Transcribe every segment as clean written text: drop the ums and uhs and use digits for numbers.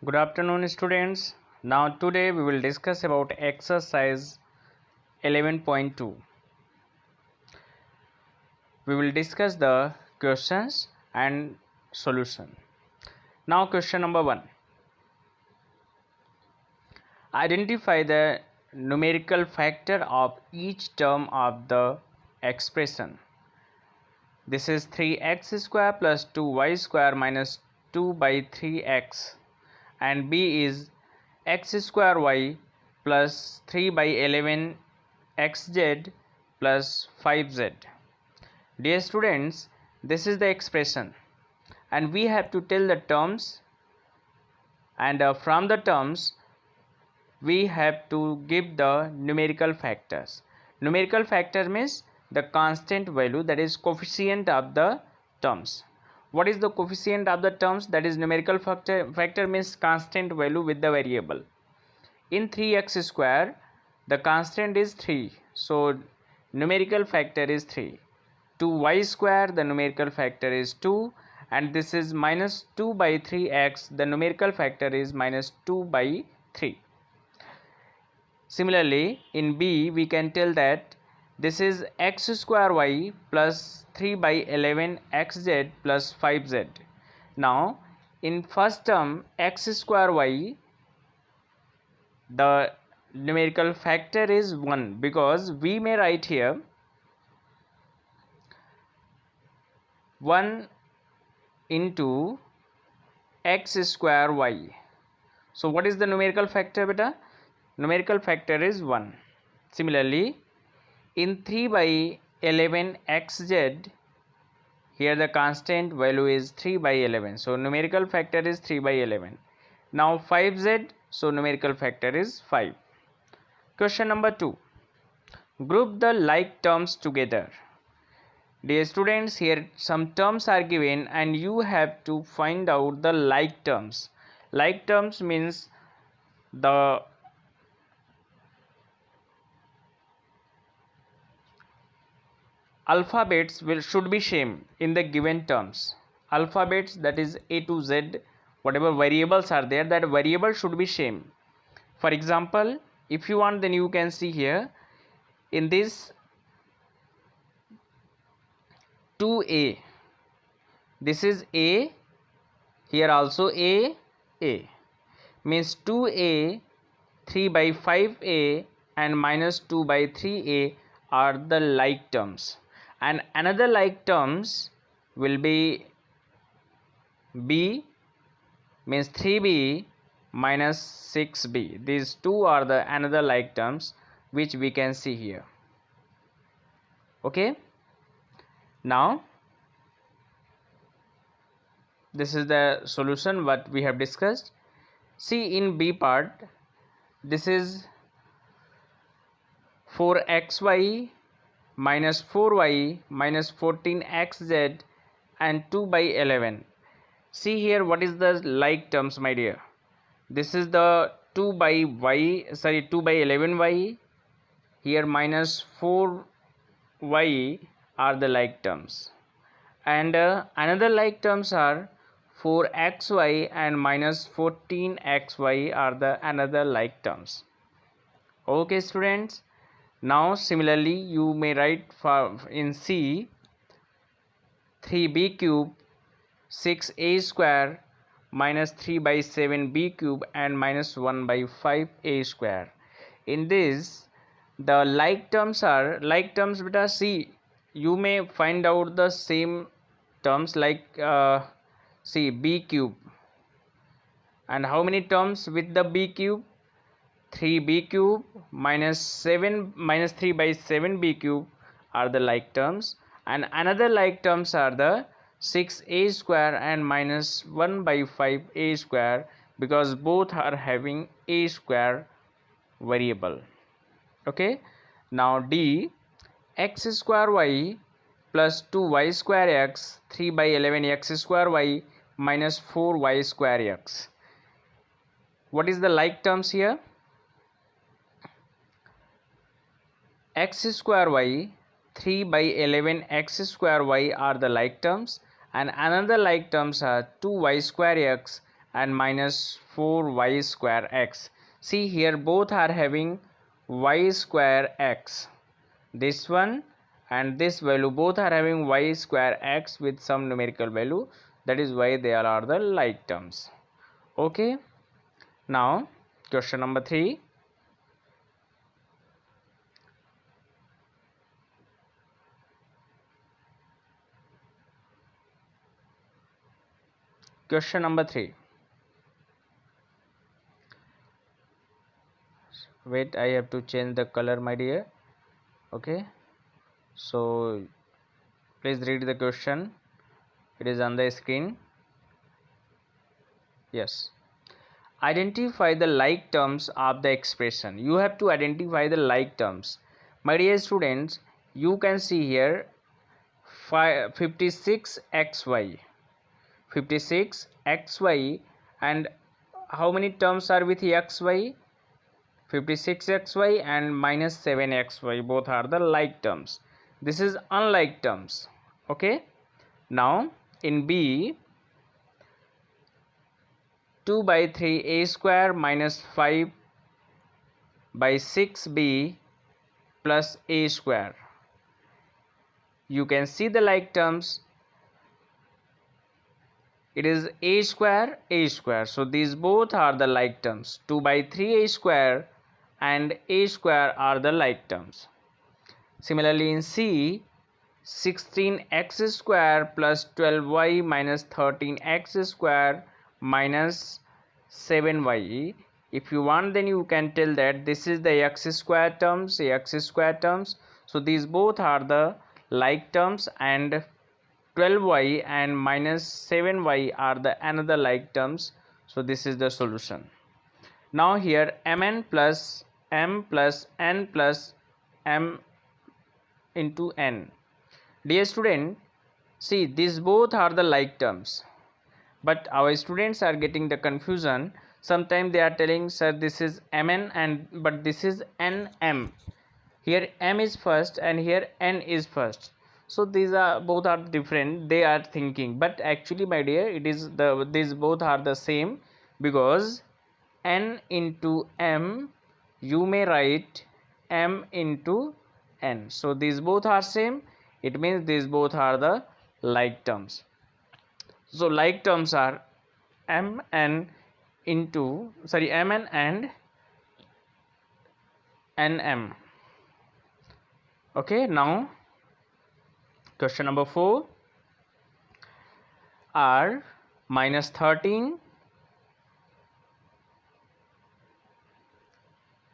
Good afternoon, students. Now today we will discuss about exercise 11.2. We will discuss the questions and solution. Now question number 1. Identify the numerical factor of each term of the expression. This is 3x square plus 2y square minus 2 by 3x, and b is x square y plus 3 by 11 xz plus 5z. Dear students, this is the expression and we have to tell the terms, and from the terms we have to give the numerical factors. Numerical factor means the constant value, that is coefficient of the terms. What is the coefficient of the terms? That is numerical factor means constant value with the variable. In 3x square the constant is 3, so numerical factor is 3. 2y square the numerical factor is 2, and this is minus 2 by 3x, the numerical factor is minus 2 by 3. Similarly, in b we can tell that this is x square y plus 3 by 11 xz plus 5z. Now in first term x square y, the numerical factor is 1, because we may write here 1 into x square y. So what is the numerical factor, beta? Numerical factor is 1. Similarly, in 3 by 11 xz, here the constant value is 3 by 11, so numerical factor is 3 by 11. Now 5z, so numerical factor is 5. Question number 2. Group the like terms together. Dear students, here some terms are given and you have to find out the like terms. Like terms means the alphabets should be same in the given terms. Alphabets, that is A to Z, whatever variables are there, that variable should be same. For example, if you want, then you can see here in this 2a, this is a, here also a means 2a, 3 by 5a and minus 2 by 3a are the like terms, and another like terms will be b, means 3b minus 6b. These two are the another like terms which we can see here. Okay, now this is the solution what we have discussed. See in b part, this is 4xy minus 4y minus 14xz and 2 by 11. See here what is the like terms, my dear. This is the 2 by 11y, here minus 4y are the like terms, and another like terms are 4xy and minus 14xy are the another like terms. Okay students, now similarly you may write for in C 3b cube 6a square minus 3 by 7b cube and minus 1 by 5a square. In this the like terms are like terms, beta. See, you may find out the same terms like see b cube, and how many terms with the b cube? 3b cube minus 3 by 7b cube are the like terms, and another like terms are the 6a square and minus 1 by 5a square, because both are having a square variable. Okay, now d, x square y plus 2y square x 3 by 11 x square y minus 4y square x. What is the like terms here? X square y 3 by 11 x square y are the like terms, and another like terms are 2y square x and minus 4y square x. See here, both are having y square x. This one and this value both are having y square x with some numerical value. That is why they are the like terms. Okay. Now question number 3. Question number 3. Wait, I have to change the color, my dear. Okay, so please read the question. It is on the screen. Yes. Identify the like terms of the expression. You have to identify the like terms. My dear students, you can see here 56xy. 56xy, and how many terms are with xy? 56xy and minus 7xy, both are the like terms. This is unlike terms. Okay. Now in B, 2 by 3 a square minus 5 by 6b plus a square. You can see the like terms. It is a square, a square. So these both are the like terms. 2 by 3 a square and a square are the like terms. Similarly in C, 16x square plus 12y minus 13x square minus 7y. If you want, then you can tell that this is the x square terms, so these both are the like terms, and 12y and minus 7y are the another like terms. So this is the solution. Now here mn plus m plus n plus m into n. Dear student, see, these both are the like terms, but our students are getting the confusion. Sometimes they are telling, sir, this is mn and but this is nm. Here m is first and here n is first. So these are both are different. They are thinking, but actually, my dear, it is these both are the same, because n into m you may write m into n. So these both are same. It means these both are the like terms. So like terms are mn and nm. Okay, now question number 4. Are minus 13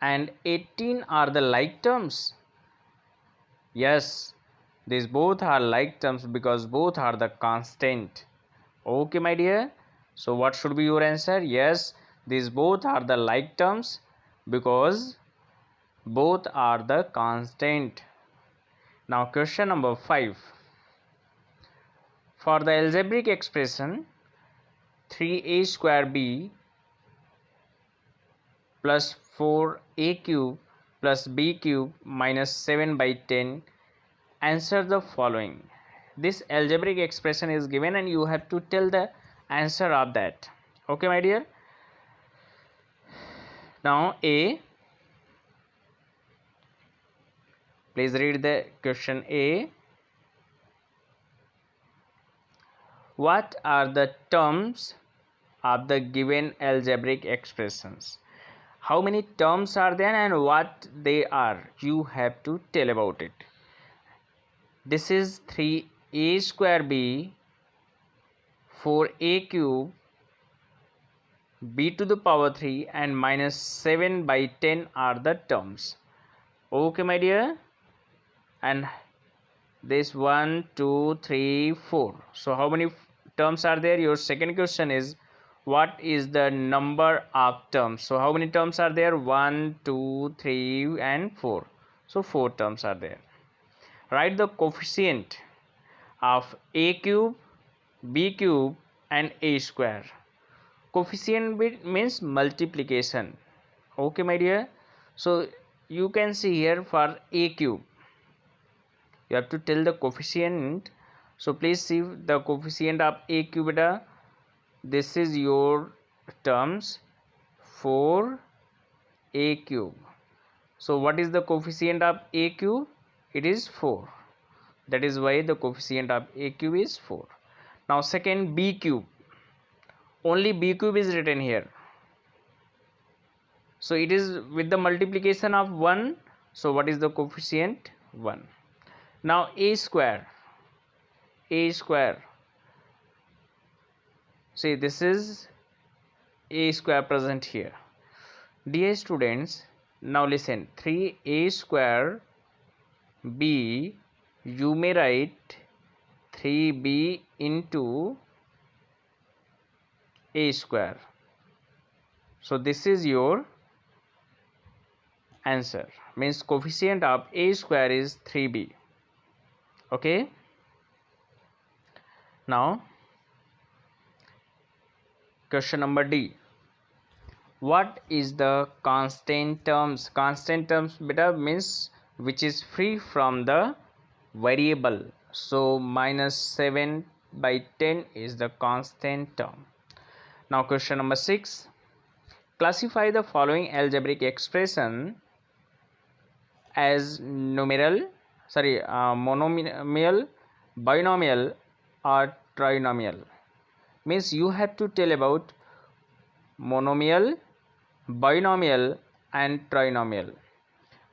and 18 are the like terms? Yes, these both are like terms because both are the constant. Okay, my dear. So what should be your answer? Yes, these both are the like terms because both are the constant. Now question number 5. For the algebraic expression 3a square b plus 4a cube plus b cube minus 7 by 10, answer the following. This algebraic expression is given and you have to tell the answer of that. Okay, my dear. Now A, please read the question A. What are the terms of the given algebraic expressions? How many terms are there and what they are? You have to tell about it. This is 3a square b, 4a cube, b to the power 3 and minus 7 by 10 are the terms. Okay, my dear. And this 1, 2, 3, 4. So how many terms are there? Your second question is, what is the number of terms? So how many terms are there? 1, 2, 3 and 4. So 4 terms are there. Write the coefficient of a cube, b cube and a square. Coefficient means multiplication. Okay, my dear. So you can see here for a cube, you have to tell the coefficient. So please see the coefficient of a cube. This is your terms 4a cube. So what is the coefficient of a cube? It is 4. That is why the coefficient of a cube is 4. Now second, b cube. Only b cube is written here. So it is with the multiplication of 1. So what is the coefficient? 1. Now a square. A square. See, this is a square present here. Dear students, now listen. 3a square b, you may write 3b into a square. So this is your answer. Means coefficient of a square is 3b. Okay. Now question number D. What is the constant terms? Constant terms beta means which is free from the variable. So minus 7/10 is the constant term. Now question number 6. Classify the following algebraic expression as monomial, binomial or trinomial. Means you have to tell about monomial, binomial and trinomial.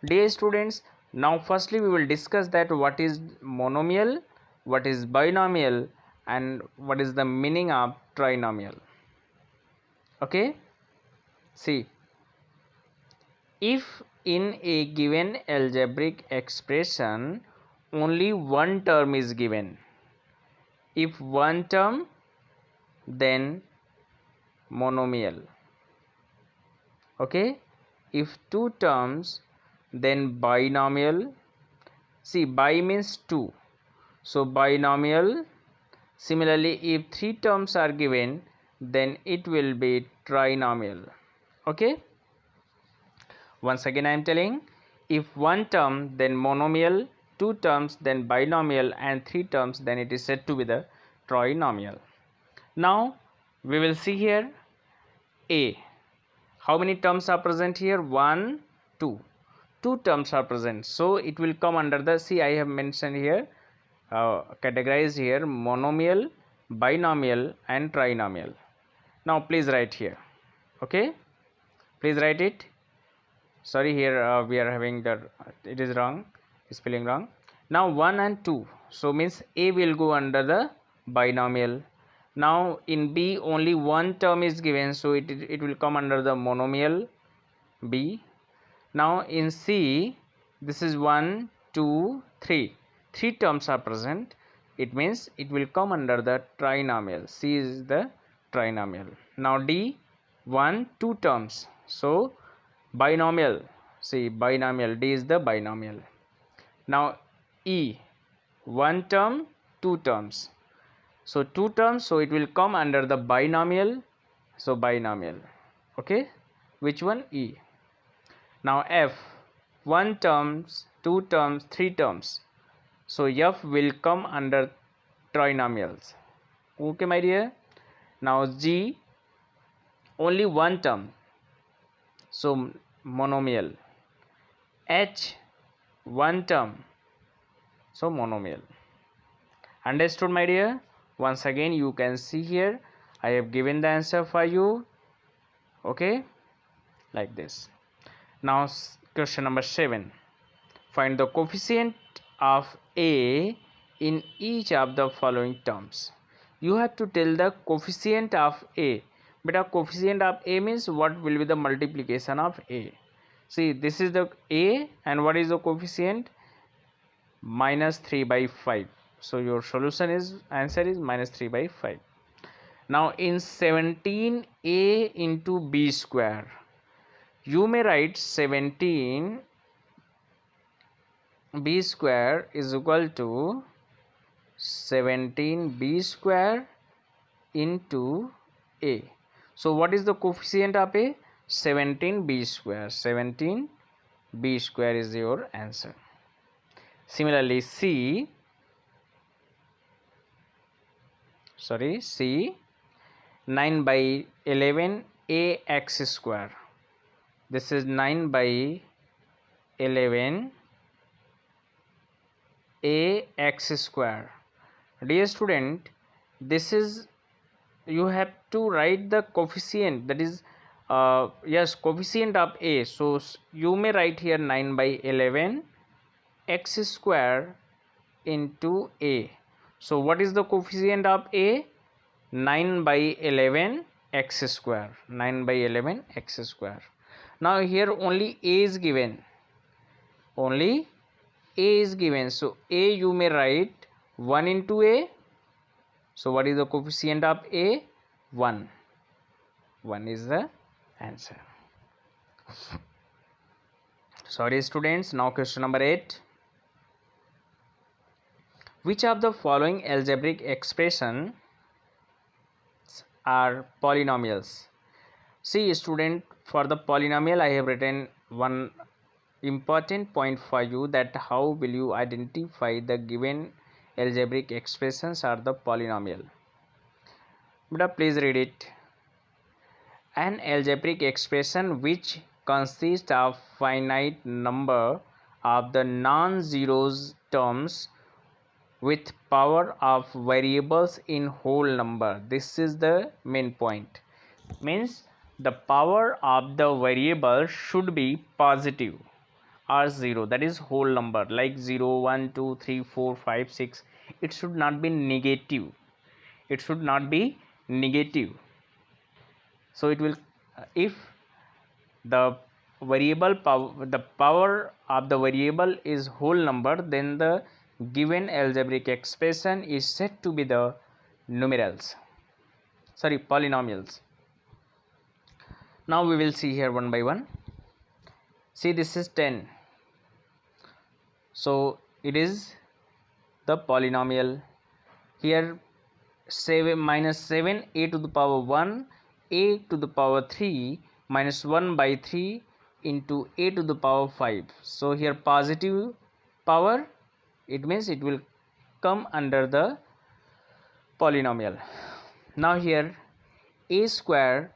Dear students, now firstly we will discuss that what is monomial, what is binomial and what is the meaning of trinomial. Okay, see, if in a given algebraic expression only one term is given, if one term, then monomial. Okay, if two terms, then binomial. See, bi means two, so binomial. Similarly, if three terms are given, then it will be trinomial. Okay, once again I am telling, if one term, then monomial, two terms, then binomial and three terms, then it is said to be the trinomial. Now we will see here a. How many terms are present here? 1, 2. Two terms are present, so it will come under the, see, I have mentioned here, categorized here, monomial, binomial and trinomial. Now please write here. Okay, please write it. Sorry, here we are having the, it is wrong, spelling wrong. Now 1 and 2, so means a will go under the binomial. Now in b only one term is given, so it will come under the monomial b. Now in c, this is 1, 2, 3. Three terms are present. It means it will come under the trinomial. C is the trinomial. Now D, 1, 2 terms. So binomial. See, binomial. D is the binomial. Now E, 1 term, 2 terms. So 2 terms, so it will come under the binomial. So binomial. Okay, which one? E. Now F, 1 terms, 2 terms, 3 terms. So F will come under trinomials. Okay, my dear. Now G, only 1 term, so monomial. H, 1 term, so monomial. Understood, my dear? Once again you can see here I have given the answer for you. Okay, like this. Now question number 7. Find the coefficient of a in each of the following terms. You have to tell the coefficient of a. But coefficient of a means what will be the multiplication of a. See, this is the a and what is the coefficient? Minus 3/5. So your solution is, answer is minus 3/5. Now in 17a into b square, you may write 17 b square is equal to 17b square into a. So what is the coefficient of a? 17b square. 17b square is your answer. Similarly C, 9 by 11 ax square. This is 9 by 11 ax square. Dear student, this is, you have to write the coefficient, that is yes, coefficient of a. So you may write here 9 by 11 x square into a. So what is the coefficient of a? 9 by 11 x square. 9 by 11 x square. Now here only a is given, only a is given, so a you may write 1 into a. So what is the coefficient of a? 1. 1 is the answer. Sorry students. Now question number 8. Which of the following algebraic expressions are polynomials? See student, for the polynomial I have written one important point for you, that how will you identify the given algebraic expressions are the polynomial. But please read it. An algebraic expression which consists of finite number of the non-zeros terms with power of variables in whole number. This is the main point. Means the power of the variable should be positive or 0, that is whole number, like 0, 1, 2, 3, 4, 5, 6. It should not be negative. It should not be negative. So it will, if the variable power, the power of the variable is whole number, then the given algebraic expression is said to be the numerals, sorry, polynomials. Now we will see here one by one. See, this is 10, so it is the polynomial. Here 7 minus 7 a to the power 1 a to the power 3 minus 1 by 3 into a to the power 5. So here positive power, it means it will come under the polynomial. Now here a square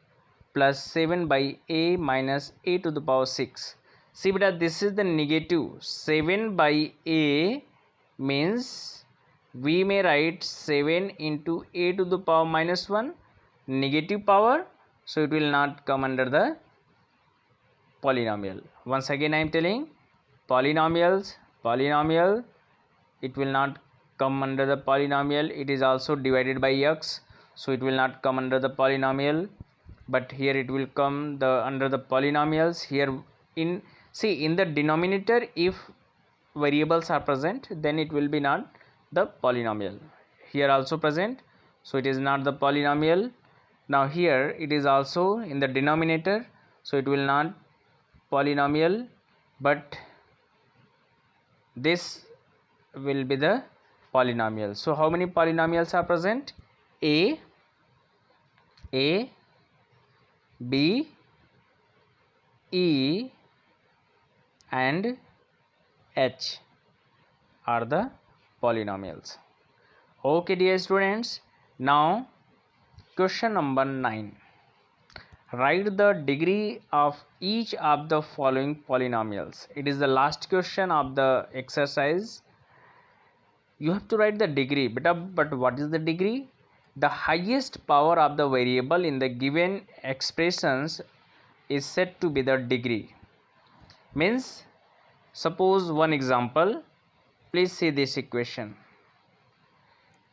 plus 7 by a minus a to the power 6. See beta, this is the negative. 7 by a means we may write 7 into a to the power minus 1, negative power, so it will not come under the polynomial. Once again I am telling, polynomial, it will not come under the polynomial. It is also divided by x, so it will not come under the polynomial, but here it will come the under the polynomials. Here in, see, in the denominator, if variables are present, then it will be not the polynomial. Here also present, so it is not the polynomial. Now here it is also in the denominator, so it will not polynomial, but this will be the polynomial. So how many polynomials are present? A, B, E and H are the polynomials. Okay dear students, now question number 9. Write the degree of each of the following polynomials. It is the last question of the exercise. You have to write the degree, but what is the degree? The highest power of the variable in the given expressions is said to be the degree. Means, suppose one example, please see this equation.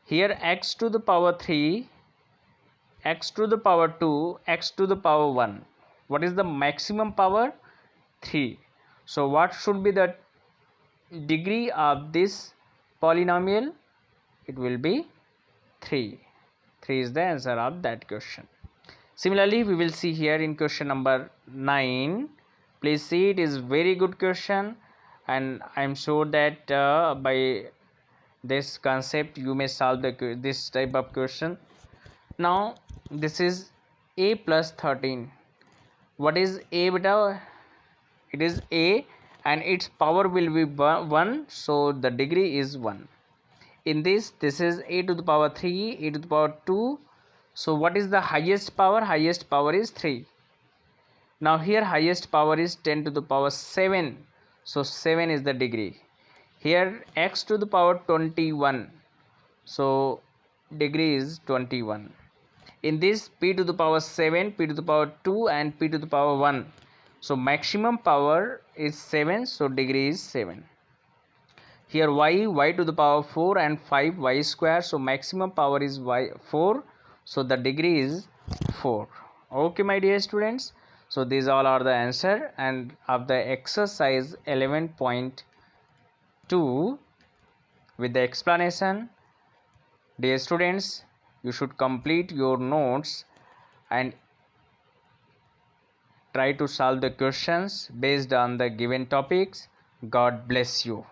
Here x to the power 3, x to the power 2, x to the power 1. What is the maximum power? 3. So what should be the degree of this polynomial? It will be 3. 3 is the answer of that question. Similarly, we will see here in question number 9. Please see, it is very good question, and I am sure that by this concept you may solve this type of question. Now this is a plus 13. What is a beta? It is a and its power will be 1, so the degree is 1. In this is a to the power 3, a to the power 2, So what is the highest power? Highest power is 3. Now here highest power is 10 to the power 7. So 7 is the degree. Here x to the power 21. So degree is 21. In this p to the power 7, p to the power 2 and p to the power 1. So maximum power is 7. So degree is 7. Here y to the power 4 and 5 y square. So maximum power is 4. So the degree is 4. Okay my dear students. So these all are the answer and of the exercise 11.2 with the explanation. Dear students, you should complete your notes and try to solve the questions based on the given topics. God bless you.